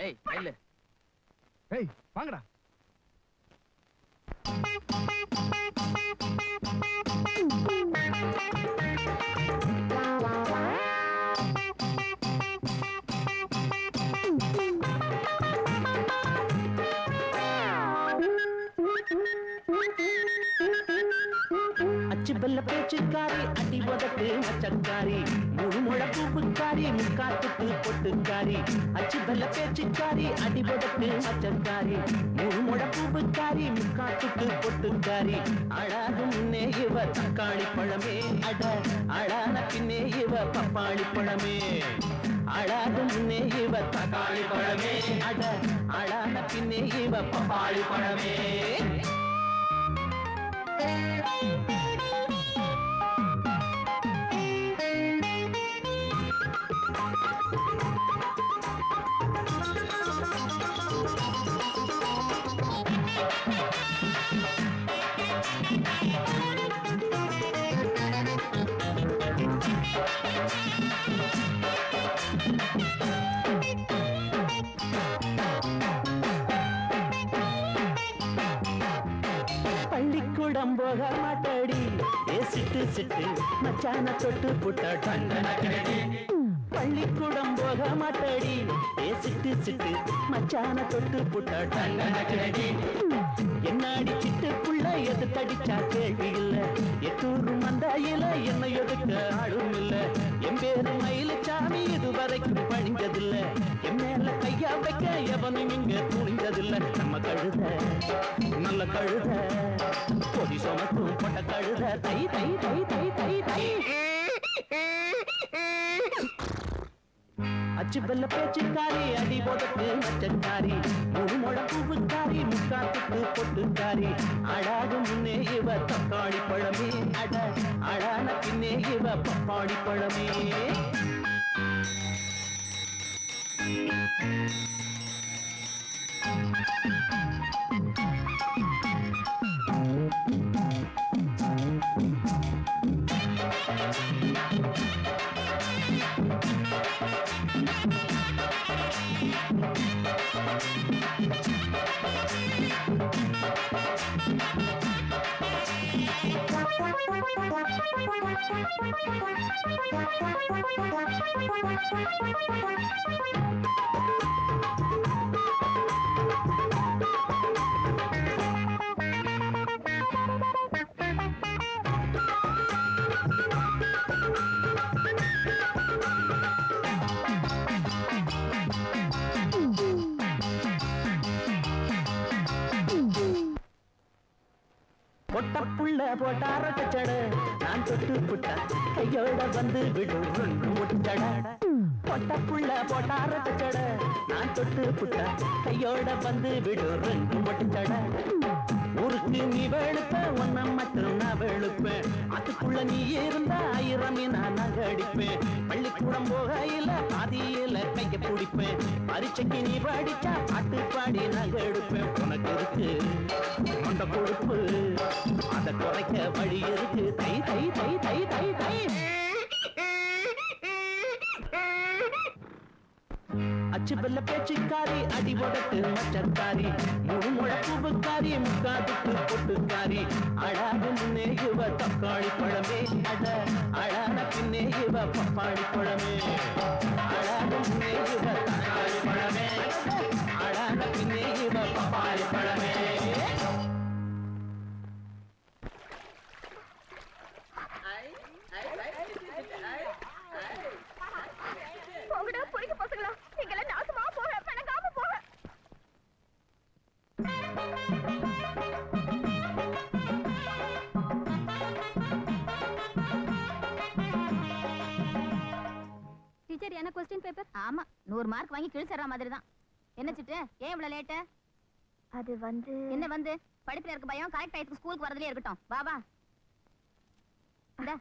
ஏய் இல்ல ஏய் வாங்கடா. அச்சுபல்ல பேச்சுக்காரி அடி உதட்டு மச்சக்காரி முழு முழப்பூப்புக்காரி முக்காத்துக்கு பொட்டுக்காரி அச்சுபல்ல பேச்சுக்காரி அடி உதட்டு மச்சக்காரி முழு முழப்பூப்புக்காரி முக்காத்துக்கு பொட்டுக்காரி அழகும் முன்னே இவ தக்காளி பழமே அட அழான பின்னே இவ பப்பாளி பழமே அழகும் முன்னே இவ தக்காளி பழமே அட அழான பின்னே இவ பப்பாளி பழமே பள்ளிக்கூடம் போக மாட்டாடி சிட்டு சிட்டு மச்சான தொட்டு புட்ட பள்ளிக்கூடம் போக மாட்டாடி சிட்டு சிட்டு மச்சான தொட்டு புட்ட என்னாடி சிட்டுக்குள்ள எது தடிச்சா கேள்வி இல்ல எட்டூரு மந்தாயில என்ன எதுக்க ஆளும் இல்ல என் பேரு மயிலச்சாமி இதுவரைக்கும் பணிஞ்சதில்ல என் மேல கையா வைக்க எவனும் இங்க துணிஞ்சதில்ல நம்ம கழுத நல்ல கழுத பொடி சொமக்கும் பொட்ட கழுத தை தை தை தை தை தை அச்சு வெல்ல பேச்சுக்காரி அடி போதற்கு மச்சக்காரி முழு முழப்பூவுக்காரி முக்காத்துக்கு பொட்டுக்காரி அழாகும் முன்னே இவ தக்காளி பழமே அட அழான பின்னே இவ பப்பாளி பழமே பொட்டப்புள்ள போட்டார கச்சட நான் தொட்டு புட்டா கையோட வந்து விடும் முட்டட பொட்டப்புள்ள போட்டார கச்சட நான் தொட்டு புட்டா கையோட வந்து விடும் முட்டட ஊருக்கு நீ வெளுப்ப ஒன்ன மட்டும் நான் வெளுப்பேன் அதுக்குள்ள நீ இருந்தா 1000 நான் அடிப்பேன் பள்ளிக்கூடம் போகையில பாதியில கைய பிடிப்பேன் பரீட்சைக்கு நீ படிச்சா பாட்டு பாடி நாங்க எடுப்பேன் உனக்கு இருக்கு அந்த கொழுப்பு அத குறைக்க வழி இருக்கு தை தை தை தை தை தை அச்சு வெல்ல பேச்சுக்காரி அடி உடட்டு மச்சக்காரி முழு முழப்பூவுக்காரி முக்காதுக்கு பொட்டுக்காரி அழாகு முன்னே இவ தக்காளி பழமே அட அழான பின்னே இவ பப்பாளி பழமே அழாகு முன்னே இவ தக்காளி பழமே அழான பின்னே இவ பப்பாளி பழமே போங்கடா பொறுக்கி பசங்களா நீங்கள நாசமா போக பணங்காம போக டீச்சர் என்ன क्वेश्चन பேப்பர் ஆமா 100 மார்க் வாங்கி கிழிச்சற மாதிரி தான் என்ன சிட்டு ஏன் இவ்வளவு லேட் அது வந்து என்ன வந்து படிப்புல இருக்க பயம் கரெக்ட் டைத்துக்கு ஸ்கூலுக்கு வரதுலயே இருக்கட்டும் வா வா டா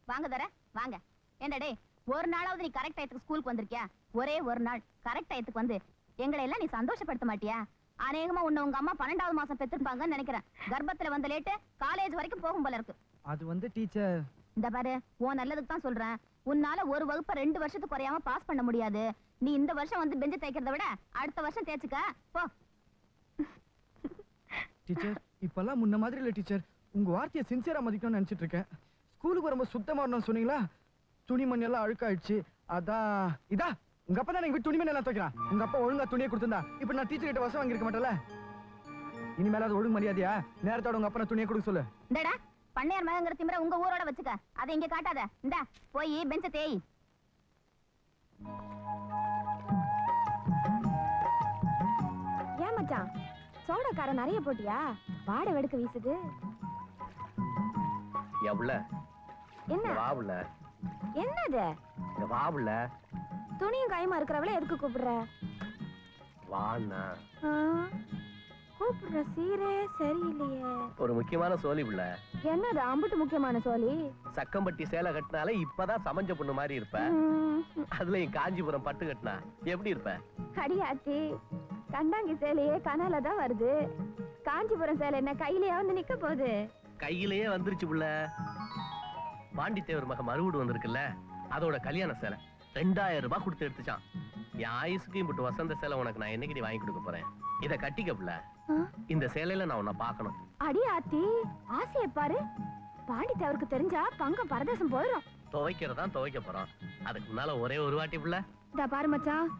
வாங்க தர வாங்க ஏண்டா டேய் ஒரு நாளாவது நீ கரெக்ட் டைத்துக்கு ஸ்கூலுக்கு வந்திருக்கியா ஒரே ஒரு நாள் கரெக்ட் டைத்துக்கு வந்து எங்களை எல்லாம் நீ சந்தோஷப்படுத்த மாட்டியா அநேகமா உன்ன உங்க அம்மா 12வது மாசம் பெத்திருப்பாங்கன்னு நினைக்கிறேன் கர்ப்பத்துல வந்த லேட்டு காலேஜ் வரைக்கும் போகும் போல இருக்கு அது வந்து டீச்சர் இந்த பாரு உன் நல்லதுக்கு தான் சொல்றேன். உன்னால ஒரு வகுப்பை 2 வருஷத்துக்கு குறையாம பாஸ் பண்ண முடியாது. நீ இந்த வருஷம் வந்து பெஞ்ச தேய்க்கிறத விட அடுத்த வருஷம் தேய்ச்சுக்க போ. டீச்சர் இப்பெல்லாம் முன்ன மாதிரி இல்ல டீச்சர். உங்க வார்த்தையை சின்சியரா மதிக்கணும்னு நினைச்சிட்டு இருக்கேன். ஸ்கூலுக்கு வரும்போது சுத்தமா வரணும்னு சொன்னீங்களா? துணிமணி எல்லாம் அழுக்காயிடுச்சு. அதான் இதா உங்க அப்பா தான் எங்க துணிமணி எல்லாம் துவைக்கிறான். உங்க அப்பா ஒழுங்கா துணியை கொடுத்திருந்தா இப்ப நான் டீச்சர் கிட்ட வசம் வாங்கிருக்க மாட்டேன்ல. இனிமேல அது ஒழுங்கு மரியாதையா நேரத்தோட உங்க அப்பா துணியை கொடுக்க சொல்லு. இந்தடா பண்ணையார் மகங்கிற திமிர உங்க ஊரோட வச்சுக்க. அதை இங்க காட்டாத. இந்தா போய் பெஞ்ச தேய். ஏன் மச்சான் சோடாக்கார நிறைய போட்டியா? வாட வெடுக்க வீசுது. எவ்வளவு என்ன வாவுல என்னது? வாவுல துணியும் கைமா இருக்கிறவள எதுக்கு கூப்பிடுற? வாண்ணா கூப்பிடுற சீரே சரியில்லையே. ஒரு முக்கியமான சோழி புள்ள. என்னது அம்புட்டு முக்கியமான சோழி? சக்கம்பட்டி சேலை கட்டினாலே இப்பதான் சமஞ்ச பொண்ணு மாதிரி இருப்ப. அதுலயும் காஞ்சிபுரம் பட்டு கட்டினா எப்படி இருப்ப? அடியாத்தி கண்டாங்கி சேலையே கனால தான் வருது. காஞ்சிபுரம் சேலை என்ன கையிலேயே வந்து நிக்க போகுது? கையிலேயே வந்துருச்சு புள்ள. பாண்டித்தேவர் மக மறுவீடு வந்திருக்குல்ல, அதோட கல்யாண சேலை 2000 ரூபாய் கொடுத்து எடுத்துச்சான். என் ஆயுசுக்கு இப்பட்டு வசந்த சேலை உனக்கு நான் என்னைக்கு வாங்கி கொடுக்க போறேன். இத கட்டிக்க புள்ள. இந்த சேலையில நான் உன்னை பாக்கணும். அடியாத்தி ஆசையை பாரு. பாண்டித்தேவருக்கு தெரிஞ்சா பங்கம் பரதேசம் போயிடும். துவைக்கிறதான் துவைக்க போறோம். அதுக்கு முன்னால ஒரே ஒரு வாட்டி புள்ள. இதா பாரு மச்சான்,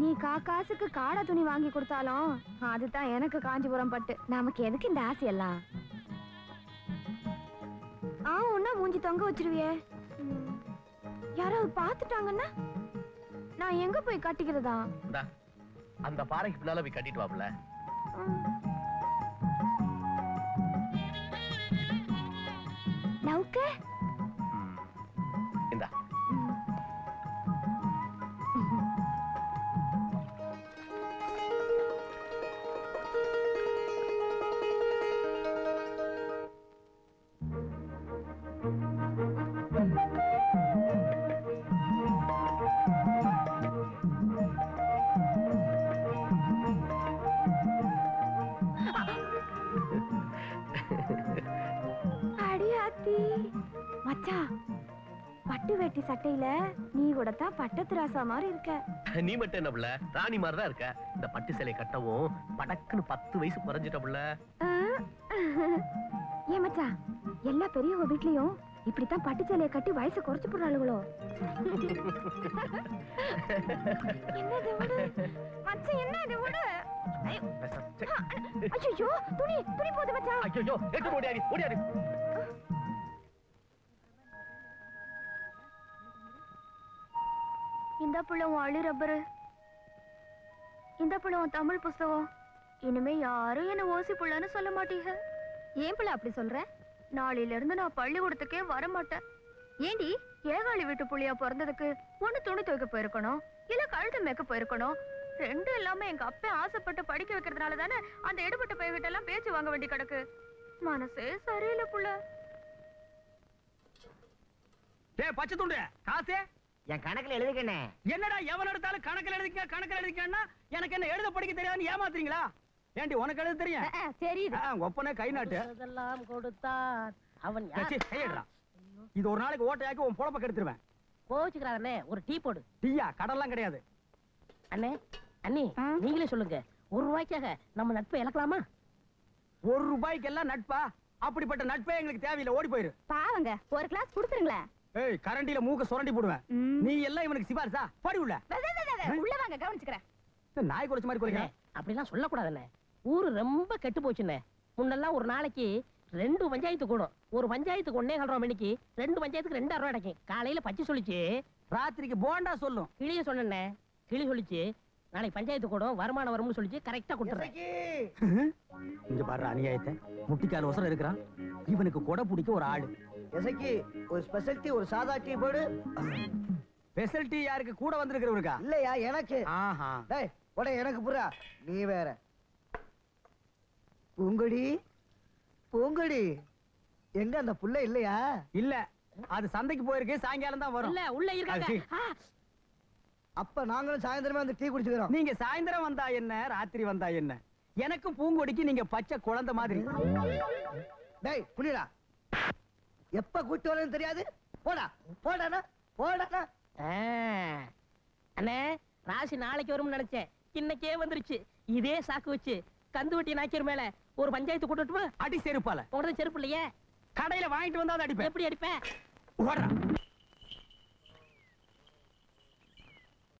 நீ காசுக்கு காடை துணி வாங்கி கொடுத்தாலும் அதுதான் எனக்கு காஞ்சிபுரம் பட்டு. நமக்கு எதுக்கு இந்த ஆசையெல்லாம்? உன்ன மூஞ்சி தொங்க வச்சிருவியே. யாராவது பாத்துட்டாங்கன்னா நான் எங்க போய் கட்டிக்கிறதா? அந்த பாறைக்கு பின்னால போய் கட்டிட்டு வாப்புல. நவுக்க இந்தா பட்டு வேட்டி சட்டையில நீ கூட தான் பட்டத்து ராசா மாதிரி இருக்க. நீ மட்டும் என்ன புள்ள, ராணி மாதிரி தான் இருக்க. இந்த பட்டு சேலை கட்டவும் படக்குன்னு 10 வயசு குறைஞ்சிட்ட புள்ள. ஏன் மச்சான் எல்லா பெரியவங்க வீட்லயும் இப்படித்தான் பட்டு சேலையை கட்டி வயசை குறைச்சு போடுறாளுங்களோ? என்னது விடு மச்சான், என்னது விடு. ஐயோ துணி துணி போகுது மச்சான். ஐயோ எட்டு ஓடியாடி ஓடியாடி. இந்த புள்ள அழு ரப்பரு, இந்த புள்ள தமிழ் புஸ்தகம். இனிமே யாரும் என்ன ஓசி புள்ளன்னு சொல்ல மாட்டீங்க. ஏன் புள்ள அப்படி சொல்ற? நாளையில இருந்து நான் பள்ளிக்கூடத்துக்கே வர மாட்டேன். ஏண்டி? ஏகாளி வீட்டு புள்ளியா பிறந்ததுக்கு ஒண்ணு துணி துவைக்க போயிருக்கணும், இல்ல கழுத்து மேக்க போயிருக்கணும். ரெண்டும் இல்லாம எங்க அப்பா ஆசைப்பட்டு படிக்க வைக்கிறதுனால தானே அந்த எடுபட்ட பையன்கிட்ட எல்லாம் பேச்சு வாங்க வேண்டி கிடக்கு. மனசே சரியில்லை புள்ள. டேய் பச்சை துண்டு காசே என் கணக்குல எழுதிக்கண்ணே. என்னடா எவன் எடுத்தாலும் கணக்குல எழுதிக்கன்னா எனக்கு என்ன எழுத படிக்க தெரியாதுன்னு ஏமாத்துறீங்களா? ஏண்டி உனக்கு எழுத தெரியும்? தெரியுது. ஒப்பனே கை நாட்டு அதெல்லாம் கொடுத்தார் அவன். கையடா, இது ஒரு நாளைக்கு ஓட்டையாக்கி உன் பொழப்ப கெடுத்துருவேன். கோச்சுக்கிறாரே, ஒரு டீ போடு. டீயா? கடல்லாம் கிடையாது. அண்ணே அண்ணி நீங்களே சொல்லுங்க, 1 ரூபாய்க்காக நம்ம நட்பை இழக்கலாமா? 1 ரூபாய்க்கு எல்லாம் நட்பா? அப்படிப்பட்ட நட்பே எங்களுக்கு தேவையில்லை, ஓடி போயிரு. பாவங்க, ஒரு கிளாஸ் குடுத்துருங்களேன். ஏய் கரண்டில மூக்க சுரண்டி போடுவேன். நீ எல்லாம் இவனுக்கு சிபாரிசா? படி உள்ள. உள்ள வாங்க, கவனிச்சுக்கிறேன். நாய் குறைச்ச மாதிரி குறைக்கிறேன். அப்படிலாம் சொல்லக்கூடாதுண்ணே. ஊரு ரொம்ப கெட்டு போச்சுண்ணே. முன்னெல்லாம் ஒரு நாளைக்கு 2 பஞ்சாயத்து கூடும். ஒரு பஞ்சாயத்துக்கு 1.25 மணிக்கு 2 பஞ்சாயத்துக்கு 2000 ரூபாய் கிடைக்கும். காலையில பச்சை சொல்லிச்சு, ராத்திரிக்கு போண்டா சொல்லும். கிளிய சொன்னே, கிளி சொல்லிச்சு நாளைக்கு பஞ்சாயத்து கூடும், வருமானம் வரும்னு சொல்லிச்சு. கரெக்டா கொடுத்துறேன். இங்க பாரு அநியாயத்தை. முட்டிக்கால் ஒசரம் இருக்கிறான். இவனுக்கு கொடை பிடிக்க ஒரு ஆளு. எசக்கி ஒரு ஸ்பெஷல் டீ, ஒரு சாதா டீ போடு. ஸ்பெஷல் டீ யாருக்கு? கூட வந்திருக்கிறவருக்கா? இல்லையா எனக்கு. ஆஹா. டேய் போட, எனக்கு புறா. நீ வேற. பூங்கொடி பூங்கொடி எங்க அந்த புள்ள இல்லையா? இல்ல, அது சந்தைக்கு போயிருக்கு. சாயங்காலம் தான் வரும். இல்ல உள்ள இருக்காங்க. அப்ப நாங்களும் சாயந்தரமே வந்து டீ குடிச்சுக்கிறோம். நீங்க சாயந்தரம் வந்தா என்ன, ராத்திரி வந்தா என்ன, எனக்கும் பூங்கொடிக்கு நீங்க பச்சை குழந்தை மாதிரி. டேய் புரியடா, எப்ப கூட்டு வரேன்னு தெரியாது. போடா போடாண்ணா போடாண்ணா. அண்ணே ராசி நாளைக்கு வரும்னு நினைச்சேன், இன்னைக்கே வந்துருச்சு. இதே சாக்கு வச்சு கந்து வட்டி நாய்க்கிற மேல ஒரு பஞ்சாயத்து கூட்டட்டுமா? அடி செருப்பால. உடனே செருப்பு இல்லையே, கடையில வாங்கிட்டு வந்தா அடிப்பேன். எப்படி அடிப்பேன்? ஓடுறா.